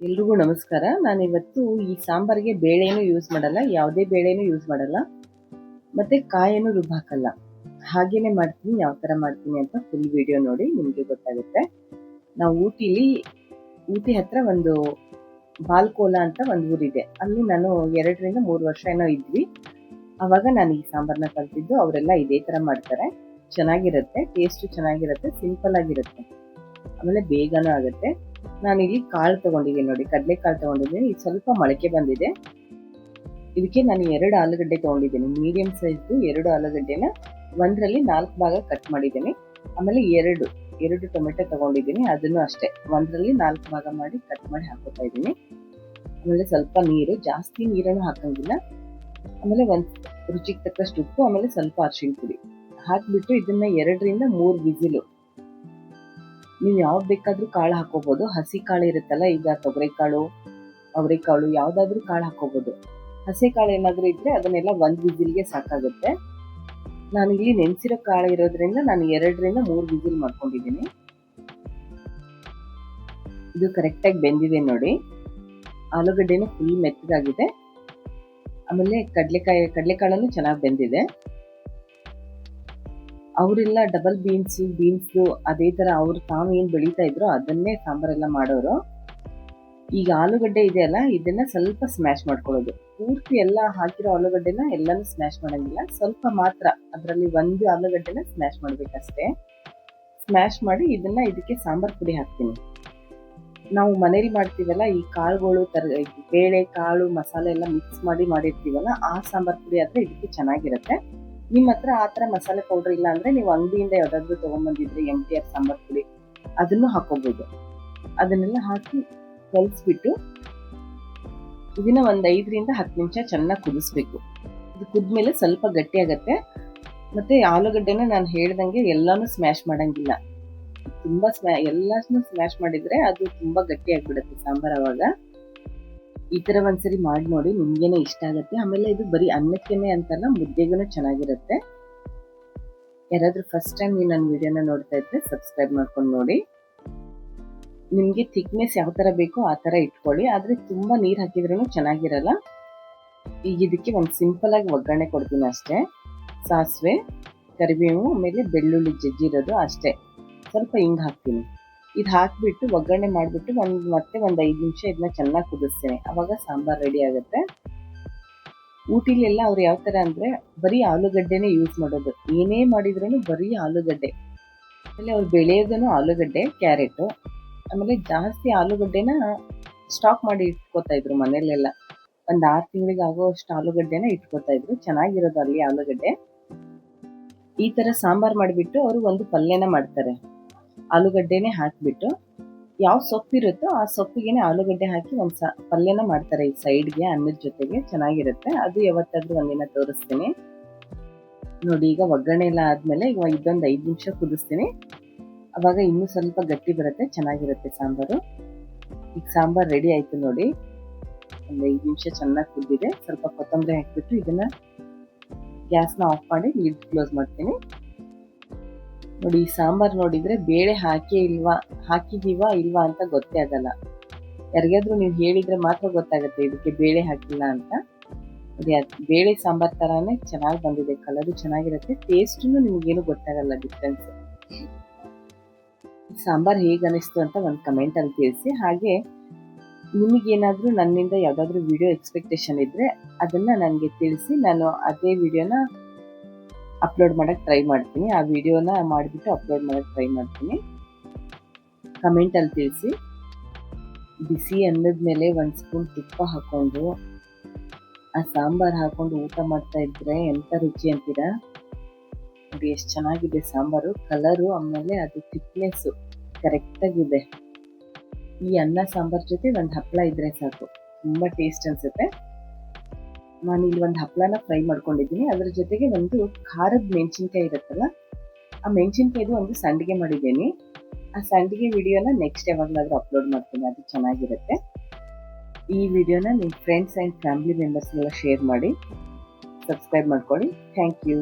ಎಲ್ರಿಗೂ ನಮಸ್ಕಾರ. ನಾನಿವತ್ತು ಈ ಸಾಂಬಾರಿಗೆ ಬೇಳೆನೂ ಯೂಸ್ ಮಾಡಲ್ಲ, ಯಾವುದೇ ಬೇಳೆನೂ ಯೂಸ್ ಮಾಡಲ್ಲ, ಮತ್ತೆ ಕಾಯನ್ನು ರುಬ್ಬಾಕಲ್ಲ. ಹಾಗೇನೆ ಮಾಡ್ತೀನಿ. ಯಾವ ಥರ ಮಾಡ್ತೀನಿ ಅಂತ ಫುಲ್ ವಿಡಿಯೋ ನೋಡಿ, ನಿಮಗೆ ಗೊತ್ತಾಗುತ್ತೆ. ನಾವು ಊಟಿ ಹತ್ರ ಒಂದು ಬಾಲ್ಕೋಲ ಅಂತ ಒಂದು ಊರಿದೆ. ಅಲ್ಲಿ ನಾನು 2ರಿಂದ 3 ವರ್ಷ ಏನೋ ಇದ್ವಿ. ಅವಾಗ ನಾನು ಈ ಸಾಂಬಾರನ್ನ ಕಲ್ತಿದ್ದು. ಅವರೆಲ್ಲ ಇದೇ ಥರ ಮಾಡ್ತಾರೆ. ಚೆನ್ನಾಗಿರುತ್ತೆ, ಟೇಸ್ಟು ಚೆನ್ನಾಗಿರುತ್ತೆ, ಸಿಂಪಲ್ ಆಗಿರುತ್ತೆ, ಆಮೇಲೆ ಬೇಗನೂ ಆಗುತ್ತೆ. ನಾನಿಲ್ಲಿ ಕಾಳು ತಗೊಂಡಿದ್ದೀನಿ ನೋಡಿ, ಕಡಲೆಕಾಳು ತಗೊಂಡಿದ್ದೀನಿ. ಇದು ಸ್ವಲ್ಪ ಮೊಳಕೆ ಬಂದಿದೆ. ಇದಕ್ಕೆ ನಾನು 2 ಆಲೂಗಡ್ಡೆ ತಗೊಂಡಿದ್ದೀನಿ, ಮೀಡಿಯಂ ಸೈಜ್ದು 2 ಆಲೂಗಡ್ಡೆನ ಒಂದರಲ್ಲಿ 4 ಭಾಗ ಕಟ್ ಮಾಡಿದ್ದೀನಿ. ಆಮೇಲೆ ಎರಡು ಟೊಮೆಟೊ ತಗೊಂಡಿದ್ದೀನಿ, ಅದನ್ನು ಅಷ್ಟೇ ಒಂದರಲ್ಲಿ 4 ಭಾಗ ಮಾಡಿ ಕಟ್ ಮಾಡಿ ಹಾಕೋತಾ ಇದ್ದೀನಿ. ಆಮೇಲೆ ಸ್ವಲ್ಪ ನೀರು, ಜಾಸ್ತಿ ನೀರನ್ನು ಹಾಕಂಗಿಲ್ಲ. ಆಮೇಲೆ ರುಚಿಗೆ ತಕ್ಕಷ್ಟು ಉಪ್ಪು, ಆಮೇಲೆ ಸ್ವಲ್ಪ ಅರಿಶಿಣ ಪುಡಿ ಹಾಕಿಬಿಟ್ಟು ಇದನ್ನ 2ರಿಂದ 3 ವಿಸಿಲು. ನೀವು ಯಾವ್ದು ಬೇಕಾದ್ರೂ ಕಾಳು ಹಾಕೋಬಹುದು. ಹಸಿ ಕಾಳು ಇರುತ್ತಲ್ಲ, ಈಗ ತೊಗರಿಕಾಳು, ಅವರೆಕಾಳು, ಯಾವ್ದಾದ್ರೂ ಕಾಳು ಹಾಕೋಬಹುದು. ಹಸಿ ಕಾಳು ಏನಾದ್ರೂ ಇದ್ರೆ ಅದನ್ನೆಲ್ಲ 1 ವಿಸಿಲ್ಗೆ ಸಾಕಾಗುತ್ತೆ. ನಾನು ಇಲ್ಲಿ ನೆನೆಸಿರೋ ಕಾಳು ಇರೋದ್ರಿಂದ ನಾನು 2ರಿಂದ 3 ವಿಸಿಲ್ ಮಾಡ್ಕೊಂಡಿದ್ದೀನಿ. ಇದು ಕರೆಕ್ಟಾಗಿ ಬೆಂದಿದೆ ನೋಡಿ. ಆಲೂಗಡ್ಡೆನೂ ಫುಲ್ ಮೆತ್ತಗಾಗಿದೆ. ಆಮೇಲೆ ಕಡಲೆಕಾಳನ್ನು ಚೆನ್ನಾಗಿ ಬೆಂದಿದೆ. ಅವರೆಲ್ಲ ಡಬಲ್ ಬೀನ್ಸ್ ಅದೇ ತರ ಅವ್ರು ತಾವು ಏನ್ ಬೆಳೀತಾ ಇದ್ರು ಅದನ್ನೇ ಸಾಂಬಾರೆಲ್ಲ ಮಾಡೋರು. ಈಗ ಆಲೂಗಡ್ಡೆ ಇದೆಯಲ್ಲ, ಇದನ್ನ ಸ್ವಲ್ಪ ಸ್ಮ್ಯಾಶ್ ಮಾಡ್ಕೊಳ್ಳೋದು. ಪೂರ್ತಿ ಎಲ್ಲ ಹಾಕಿರೋ ಆಲೂಗಡ್ಡೆನ ಎಲ್ಲಾನು ಸ್ಮ್ಯಾಶ್ ಮಾಡಂಗಿಲ್ಲ, ಸ್ವಲ್ಪ ಮಾತ್ರ ಅದರಲ್ಲಿ ಒಂದು ಆಲೂಗಡ್ಡೆನ ಸ್ಮ್ಯಾಶ್ ಮಾಡ್ಬೇಕಷ್ಟೇ. ಸ್ಮ್ಯಾಶ್ ಮಾಡಿ ಇದಕ್ಕೆ ಸಾಂಬಾರ್ ಪುಡಿ ಹಾಕ್ತೀನಿ. ನಾವು ಮನೇಲಿ ಮಾಡ್ತೀವಲ್ಲ, ಈ ಕಾಳುಗಳು ಬೇಳೆ ಕಾಳು ಮಸಾಲೆ ಎಲ್ಲ ಮಿಕ್ಸ್ ಮಾಡಿರ್ತೀವಲ್ಲ, ಆ ಸಾಂಬಾರ್ ಪುಡಿ ಆದ್ರೆ ಇದಕ್ಕೆ ಚೆನ್ನಾಗಿರುತ್ತೆ. ನಿಮ್ಮ ಹತ್ರ ಆ ಥರ ಮಸಾಲೆ ಪೌಡರ್ ಇಲ್ಲ ಅಂದ್ರೆ ನೀವು ಅಂಗಡಿಯಿಂದ ಯಾವ್ದಾದ್ರು ತಗೊಂಡ್ಬಂದಿದ್ರೆ MTR ಸಾಂಬಾರ್ ಪುಡಿ, ಅದನ್ನು ಹಾಕೋಬಹುದು. ಅದನ್ನೆಲ್ಲ ಹಾಕಿ ಕಲಿಸ್ಬಿಟ್ಟು ಇದನ್ನ ಒಂದು 5ರಿಂದ 10 ನಿಮಿಷ ಚೆನ್ನಾಗಿ ಕುದಿಸ್ಬೇಕು. ಇದು ಕುದ್ಮೇಲೆ ಸ್ವಲ್ಪ ಗಟ್ಟಿ ಆಗತ್ತೆ. ಮತ್ತೆ ಆಲೂಗಡ್ಡೆನ ನಾನು ಹೇಳ್ದಂಗೆ ಎಲ್ಲಾನು ಸ್ಮ್ಯಾಶ್ ಮಾಡಂಗಿಲ್ಲ. ತುಂಬಾ ಎಲ್ಲಾನು ಸ್ಮ್ಯಾಶ್ ಮಾಡಿದ್ರೆ ಅದು ತುಂಬಾ ಗಟ್ಟಿ ಆಗ್ಬಿಡುತ್ತೆ ಸಾಂಬಾರ್. ಅವಾಗ ಈ ತರ ಒಂದ್ಸರಿ ಮಾಡಿ ನೋಡಿ, ನಿಮ್ಗೇನೆ ಇಷ್ಟ ಆಗುತ್ತೆ. ಆಮೇಲೆ ಇದು ಬರೀ ಅನ್ನಕ್ಕೇನೆ ಅಂತಲ್ಲ, ಮುದ್ದೆಗೂ ಚೆನ್ನಾಗಿರುತ್ತೆ. ಯಾರಾದ್ರೂ ಫಸ್ಟ್ ಟೈಮ್ ನೀವು ನನ್ನ ವಿಡಿಯೋನ ನೋಡ್ತಾ ಇದ್ರೆ ಸಬ್ಸ್ಕ್ರೈಬ್ ಮಾಡ್ಕೊಂಡು ನೋಡಿ. ನಿಮ್ಗೆ ಥಿಕ್ನೆಸ್ ಯಾವ ತರ ಬೇಕೋ ಆ ತರ ಇಟ್ಕೊಳ್ಳಿ, ಆದ್ರೆ ತುಂಬಾ ನೀರ್ ಹಾಕಿದ್ರೂ ಚೆನ್ನಾಗಿರಲ್ಲ. ಈಗ ಇದಕ್ಕೆ ಒಂದು ಸಿಂಪಲ್ ಆಗಿ ಒಗ್ಗರಣೆ ಕೊಡ್ತೀನಿ ಅಷ್ಟೇ. ಸಾಸಿವೆ, ಕರಿಬೇವು, ಆಮೇಲೆ ಬೆಳ್ಳುಳ್ಳಿ ಜಜ್ಜಿರೋದು ಅಷ್ಟೇ. ಸ್ವಲ್ಪ ಹಿಂಗ್ ಹಾಕ್ತೀನಿ. ಇದು ಹಾಕ್ಬಿಟ್ಟು ಒಗ್ಗರಣೆ ಮಾಡಿಬಿಟ್ಟು ಮತ್ತೆ ಒಂದು 5 ನಿಮಿಷ ಇದನ್ನ ಚೆನ್ನಾಗಿ ಕುದಿಸ್ತೀನಿ. ಅವಾಗ ಸಾಂಬಾರ್ ರೆಡಿ ಆಗುತ್ತೆ. ಊಟಿಲೆಲ್ಲ ಅವ್ರು ಯಾವ ತರ ಅಂದ್ರೆ ಬರೀ ಆಲೂಗಡ್ಡೆನೇ ಯೂಸ್ ಮಾಡೋದು. ಏನೇ ಮಾಡಿದ್ರು ಬರೀ ಆಲೂಗಡ್ಡೆ. ಆಮೇಲೆ ಅವ್ರು ಬೆಳೆಯೋದನ್ನು ಆಲೂಗಡ್ಡೆ, ಕ್ಯಾರೆಟ್. ಆಮೇಲೆ ಜಾಸ್ತಿ ಆಲೂಗಡ್ಡೆನ ಸ್ಟಾಕ್ ಮಾಡಿ ಇಟ್ಕೋತಾ ಇದ್ರು ಮನೇಲೆಲ್ಲ. ಒಂದು 6 ತಿಂಗಳಿಗೆ ಆಗೋಷ್ಟು ಆಲೂಗಡ್ಡೆನ ಇಟ್ಕೋತಾ ಇದ್ರು. ಚೆನ್ನಾಗಿರೋದು ಅಲ್ಲಿ ಆಲೂಗಡ್ಡೆ. ಈ ತರ ಸಾಂಬಾರ್ ಮಾಡಿಬಿಟ್ಟು ಅವರು ಒಂದು ಪಲ್ಯನ ಮಾಡ್ತಾರೆ. ಆಲೂಗಡ್ಡೆನೆ ಹಾಕ್ಬಿಟ್ಟು ಯಾವ ಸೊಪ್ಪಿರುತ್ತೋ ಆ ಸೊಪ್ಪಿಗೆನೆ ಆಲೂಗಡ್ಡೆ ಹಾಕಿ ಒಂದು ಪಲ್ಯನ ಮಾಡ್ತಾರೆ ಈ ಸೈಡ್ಗೆ ಅನ್ನದ ಜೊತೆಗೆ. ಚೆನ್ನಾಗಿರುತ್ತೆ. ಅದು ಯಾವತ್ತಾದ್ರೂ ಒಂದಿನ ತೋರಿಸ್ತೀನಿ ನೋಡಿ. ಈಗ ಒಗ್ಗರಣೆ ಎಲ್ಲ ಆದ್ಮೇಲೆ ಈಗ ಇದೊಂದು 5 ನಿಮಿಷ ಕುದಿಸ್ತೀನಿ. ಅವಾಗ ಇನ್ನೂ ಸ್ವಲ್ಪ ಗಟ್ಟಿ ಬರುತ್ತೆ, ಚೆನ್ನಾಗಿರುತ್ತೆ ಸಾಂಬಾರು. ಈಗ ಸಾಂಬಾರ್ ರೆಡಿ ಆಯ್ತು ನೋಡಿ. ಒಂದು 5 ನಿಮಿಷ ಚೆನ್ನಾಗಿ ಕುದ್ದಿದೆ. ಸ್ವಲ್ಪ ಕೊತ್ತಂಬರಿ ಹಾಕ್ಬಿಟ್ಟು ಇದನ್ನ ಗ್ಯಾಸ್ನ ಆಫ್ ಮಾಡಿ ಲಿಡ್ ಕ್ಲೋಸ್ ಮಾಡ್ತೀನಿ ನೋಡಿ. ಈ ಸಾಂಬಾರ್ ನೋಡಿದ್ರೆ ಬೇಳೆ ಹಾಕಿದೀವಾ ಇಲ್ವಾ ಅಂತ ಗೊತ್ತೇ ಆಗಲ್ಲ. ಯಾರಿಗಾದ್ರೂ ನೀವು ಹೇಳಿದ್ರೆ ಮಾತ್ರ ಗೊತ್ತಾಗುತ್ತೆ ಇದಕ್ಕೆ ಬೇಳೆ ಹಾಕಿಲ್ಲ ಅಂತ. ಬೇಳೆ ಸಾಂಬಾರ್ ತರಾನೇ ಚೆನ್ನಾಗಿ ಬಂದಿದೆ. ಕಲರು ಚೆನ್ನಾಗಿರುತ್ತೆ, ಟೇಸ್ಟು ನಿಮ್ಗೇನು ಗೊತ್ತಾಗಲ್ಲ ಡಿಫ್ರೆನ್ಸ್. ಸಾಂಬಾರ್ ಹೇಗೆ ಅನಿಸ್ತು ಅಂತ ಒಂದು ಕಮೆಂಟ್ ಅಲ್ಲಿ ತಿಳಿಸಿ. ಹಾಗೆ ನಿಮಗೇನಾದ್ರೂ ನನ್ನಿಂದ ಯಾವ್ದಾದ್ರು ವಿಡಿಯೋ ಎಕ್ಸ್ಪೆಕ್ಟೇಷನ್ ಇದ್ರೆ ಅದನ್ನ ನನಗೆ ತಿಳಿಸಿ. ನಾನು ಅದೇ ವಿಡಿಯೋನ ಅಪ್ಲೋಡ್ ಮಾಡಕ್ ಟ್ರೈ ಮಾಡ್ತೀನಿ. ಆ ವಿಡಿಯೋನ ಮಾಡಿಬಿಟ್ಟು ಅಪ್ಲೋಡ್ ಮಾಡಕ್ ಟ್ರೈ ಮಾಡ್ತೀನಿ. ಕಮೆಂಟ್ ಅಲ್ಲಿ ತಿಳಿಸಿ. ಬಿಸಿ ಅನ್ನದ ಮೇಲೆ 1 ಸ್ಪೂನ್ ತುಪ್ಪ ಹಾಕೊಂಡು ಆ ಸಾಂಬಾರ್ ಹಾಕೊಂಡು ಊಟ ಮಾಡ್ತಾ ಇದ್ರೆ ಎಂತ ರುಚಿ ಅಂತೀರಾ ನೋಡಿ. ಎಷ್ಟು ಚೆನ್ನಾಗಿದೆ ಸಾಂಬಾರು. ಕಲರು, ಆಮೇಲೆ ಅದು ಥಿಕ್ನೆಸ್ ಕರೆಕ್ಟ್ ಆಗಿದೆ. ಈ ಅನ್ನ ಸಾಂಬಾರ್ ಜೊತೆ ಒಂದು ಹಪ್ಪಳ ಇದ್ರೆ ಸಾಕು, ತುಂಬಾ ಟೇಸ್ಟ್ ಅನ್ಸುತ್ತೆ. ನಾನು ಇಲ್ಲಿ ಒಂದು ಹಪ್ಪಳನ ಫ್ರೈ ಮಾಡ್ಕೊಂಡಿದ್ದೀನಿ. ಅದ್ರ ಜೊತೆಗೆ ಒಂದು ಖಾರದ ಮೆಣಸಿನ್ಕಾಯಿ ಇರುತ್ತಲ್ಲ, ಆ ಮೆಣಸಿನ್ಕಾಯ್ದು ಒಂದು ಸಂಡಿಗೆ ಮಾಡಿದ್ದೀನಿ. ಆ ಸಂಡಿಗೆ ವಿಡಿಯೋನ ನೆಕ್ಸ್ಟ್ ಯಾವಾಗಲಾದ್ರೂ ಅಪ್ಲೋಡ್ ಮಾಡ್ತೀನಿ, ಅದು ಚೆನ್ನಾಗಿರುತ್ತೆ. ಈ ವಿಡಿಯೋನ ನಿಮ್ಮ ಫ್ರೆಂಡ್ಸ್ ಆ್ಯಂಡ್ ಫ್ಯಾಮಿಲಿ ಮೆಂಬರ್ಸ್ಗೆಲ್ಲ ಶೇರ್ ಮಾಡಿ, ಸಬ್ಸ್ಕ್ರೈಬ್ ಮಾಡ್ಕೊಳ್ಳಿ. Thank you.